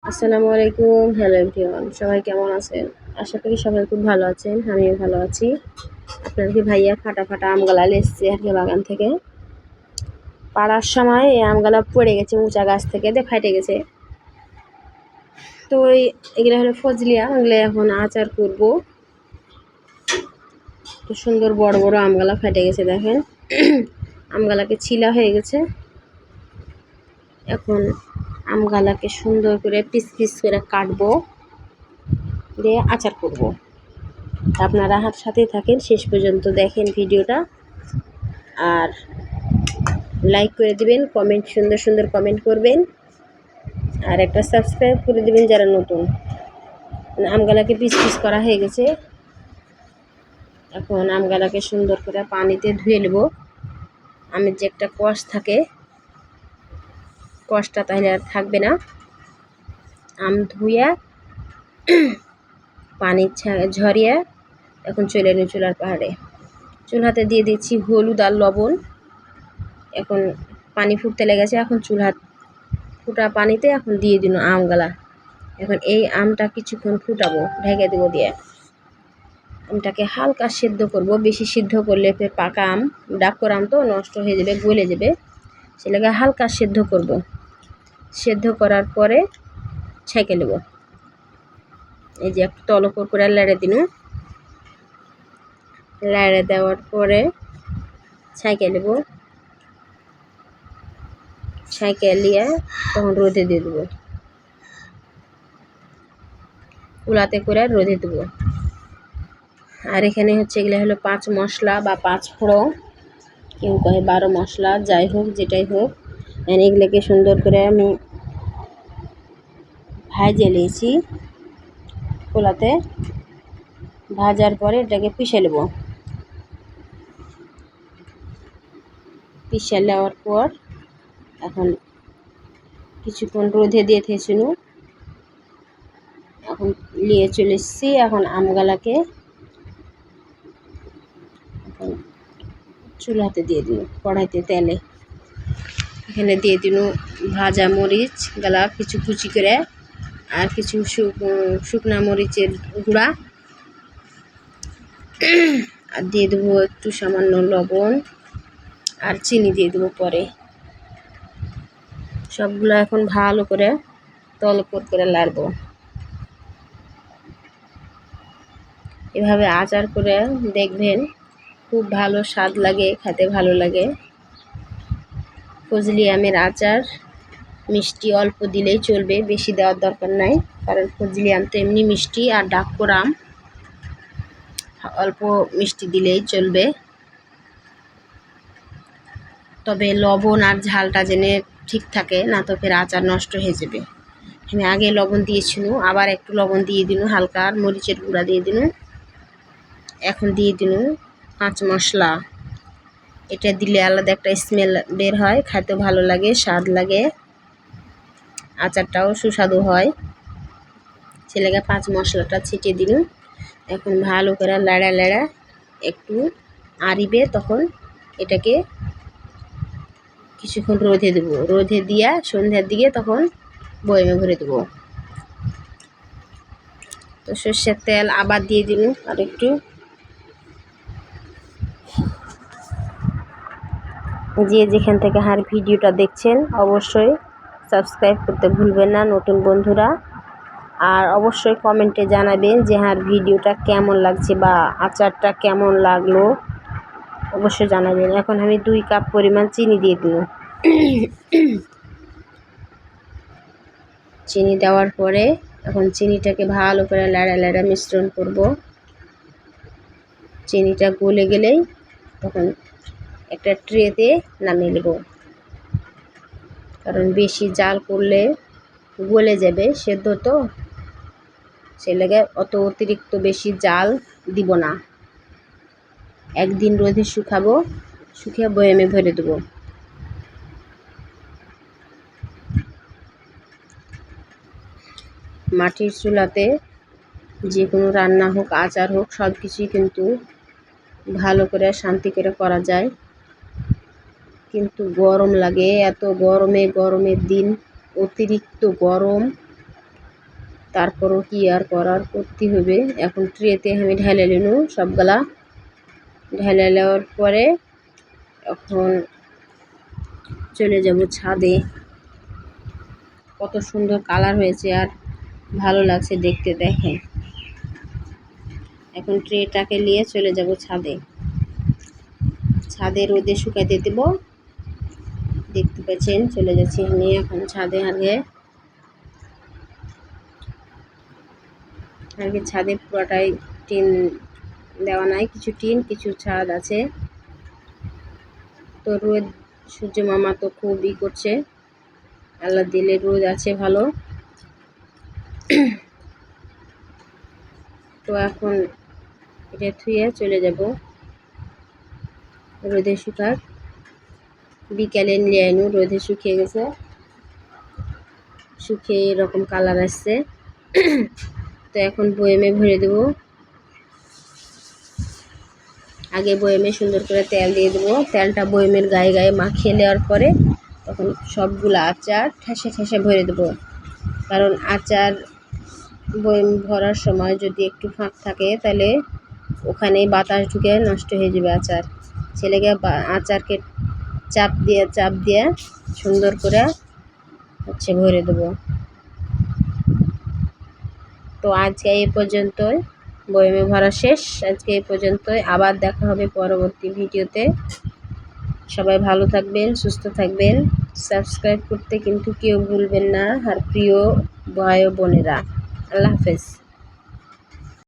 আসসালামু আলাইকুম। Hello everyone, সবাই কেমন আছেন? আশা করি সবাই খুব ভালো আছেন। আমিও ভালো আছি। আপনাদের ভাইয়া ফাটা ফাটা আমগালা এসছে আর কি বাগান থেকে। পাড়ার সময় এই আমগালা পড়ে গেছে উঁচা গাছ থেকে, ফাটে গেছে। তো এগুলো হলো ফজলি আম, এগুলো এখন আচার করব। তো সুন্দর বড় বড় আমগালা ফাটে গেছে, দেখেন। আমগালাকে ছিলা হয়ে গেছে। এখন আমগালাকে সুন্দর করে পিস পিস করে কাটবো, দিয়ে আচার করব। আপনারা হাত সাথেই থাকেন, শেষ পর্যন্ত দেখেন ভিডিওটা। আর লাইক করে দিবেন, কমেন্ট সুন্দর সুন্দর কমেন্ট করবেন, আর একটা সাবস্ক্রাইব করে দিবেন যারা নতুন। আমগালাকে পিস পিস করা হয়ে গেছে। এখন আমগালাকে সুন্দর করে পানিতে ধুয়ে নেব। আমের যে একটা কষ থাকে, কষটা তাহলে আর থাকবে না। আম ধুয়ে পানি ঝরিয়ে এখন চলে এলো চুলার পাহাড়ে। চুলাতে দিয়ে দিচ্ছি হলুদ আর লবণ। এখন পানি ফুটতে লেগেছে। এখন চুলা ফুটা পানিতে এখন দিয়ে দিন আমগালা। এখন এই আমটা কিছুক্ষণ ফুটাবো, ঢেকে দেবো দিয়ে। আমটাকে হালকা সিদ্ধ করব, বেশি সিদ্ধ করলে ফের পাকা আম, ডাক্কর আম তো নষ্ট হয়ে যাবে, গলে যাবে। সেটাকে হালকা সিদ্ধ করব। সিদ্ধ করার পরে ছেঁকে নেব। এই যে একটু তলকর করে লাড়ে দিন। লাড়ে দেওয়ার পরে ছেঁকে নেব। ছেঁকে নিয়ে তখন রোদে দিয়ে দেবো, উলাতে করে রোদে দেবো। আর এখানে হচ্ছে এগুলো হলো 5 মশলা বা 5 ফোড়ন, কেউ কহে 12 মশলা, যাই হোক যেটাই হোক। এগুলোকে সুন্দর করে আমি ভাজে নিয়েছি কোলাতে। ভাজার পরে এটাকে পিষে নেব। পিষে নেওয়ার পর এখন কিছুক্ষণ রোদে দিয়ে থেছিল। এখন নিয়ে চলে এসেছি। এখন আমগালাকে এখন চুলাতে দিয়ে দিন, কড়াইতে তেলে। এখানে দিয়ে দিন ভাজা মরিচ গালা কিছু কুচি করে, আর কিছু শুকনা মরিচের গুঁড়া, আর দিয়ে দেবো একটু সামান্য লবণ, আর চিনি দিয়ে দেবো পরে। সবগুলো এখন ভালো করে তলকর করে লাড়বো। এভাবে আচার করে দেখবেন, খুব ভালো স্বাদ লাগে, খেতে ভালো লাগে। ফজলি আমের আচার মিষ্টি অল্প দিলেই চলবে, বেশি দেওয়ার দরকার নাই, কারণ ফজলি আম তো এমনি মিষ্টি, আর ডাক্কর আম অল্প মিষ্টি দিলেই চলবে। তবে লবণ আর ঝালটা যেন ঠিক থাকে, না তো ফের আচার নষ্ট হয়ে যাবে। আমি আগে লবণ দিয়েছিল, আবার একটু লবণ দিয়ে দিন, হালকা আর মরিচের গুঁড়া দিয়ে দিন। এখন দিয়ে দিন 5 মশলা। এটা দিলে আলাদা একটা স্মেল বের হয়, খেতে ভালো লাগে, স্বাদ লাগে, আচারটাও সুস্বাদু হয়। ছেলেকে 5 মশলাটা ছিটিয়ে দিন। এখন ভালো করে লাড়া লাড়া একটু আরিবে, তখন এটাকে কিছুক্ষণ রোদে দেবো। রোদে দিয়া সন্ধ্যার দিকে তখন বয়মে ভরে দেবো। তো সর্ষের তেল আবার দিয়ে দিন আর একটু। যে যেখান থেকে আর ভিডিওটা দেখছেন অবশ্যই সাবস্ক্রাইব করতে ভুলবেন না নতুন বন্ধুরা। আর অবশ্যই কমেন্টে জানাবেন যে আর ভিডিওটা কেমন লাগছে বা আচারটা কেমন লাগলো, অবশ্যই জানাবেন। এখন আমি 2 কাপ পরিমাণ চিনি দিয়ে দিই। চিনি দেওয়ার পরে এখন চিনিটাকে ভালো করে লাড়া লাড়া মিশ্রণ করব। চিনিটা গলে গেলেই তখন একটা ট্রেতে নামিয়ে নেব, কারণ বেশি জাল করলে গলে যাবে, সেদ্ধ তো, সে লেগে অত অতিরিক্ত বেশি জাল দিব না। একদিন রোদে শুকাবো, শুকিয়ে বয়ামে ভরে দেবো। মাটির চুলাতে যে কোনো রান্না হোক, আচার হোক, সব কিছুই কিন্তু ভালো করে শান্তি করে করা যায়। কিন্তু গরম লাগে, এত গরমের দিন অতিরিক্ত গরম, তারপরও কি আর করার, করতে হবে। এখন ট্রেতে আমি ঢেলে নিনু সবগুলা। ঢেলে নেওয়ার পরে এখন চলে যাব ছাদে। কত সুন্দর কালার হয়েছে আর ভালো লাগছে দেখতে, দেখেন। এখন ট্রেটাকে নিয়ে চলে যাব ছাদে। ছাদে রোদে শুকাতে দেব। দেখতে পাচ্ছেন চলে যাচ্ছি আমি এখন ছাদে। আগে ছাদে পুরোটাই টিন দেওয়া নাই, কিছু টিন কিছু ছাদ আছে। তো রোদ সূর্য মামা তো খুবই করছে, আল্লাহ দিলে রোদ আছে ভালো। তো এখন এটা ধুয়ে চলে যাব রোদে শুকাক। বিকালে নিয়ে আইনু, রোদে শুকিয়ে গেছে, শুকিয়ে এরকম কালার আসছে। তো এখন বয়েমে ভরে দেবো। আগে বয়েমে সুন্দর করে তেল দিয়ে দেবো। তেলটা বয়েমের গায়ে গায়ে মাখিয়ে নেওয়ার পরে তখন সবগুলো আচার ঠেসে ঠেসে ভরে দেবো। কারণ আচার বয়েম ভরার সময় যদি একটু ফাঁক থাকে তাহলে ওখানে বাতাস ঢুকে নষ্ট হয়ে যাবে আচার। ছেলেকে আচারকে চাপ দিয়ে সুন্দর করে ভরে দেবো। তো আজকে এই পর্যন্তই, বয়েমে ভরা শেষ। আজকে এই পর্যন্তই, আবার দেখা হবে পরবর্তী ভিডিওতে। সবাই ভালো থাকবেন, সুস্থ থাকবেন। সাবস্ক্রাইব করতে কিন্তু কেউ ভুলবেন না, আর প্রিয় ভাই ও বোনেরা। আল্লাহ হাফেজ।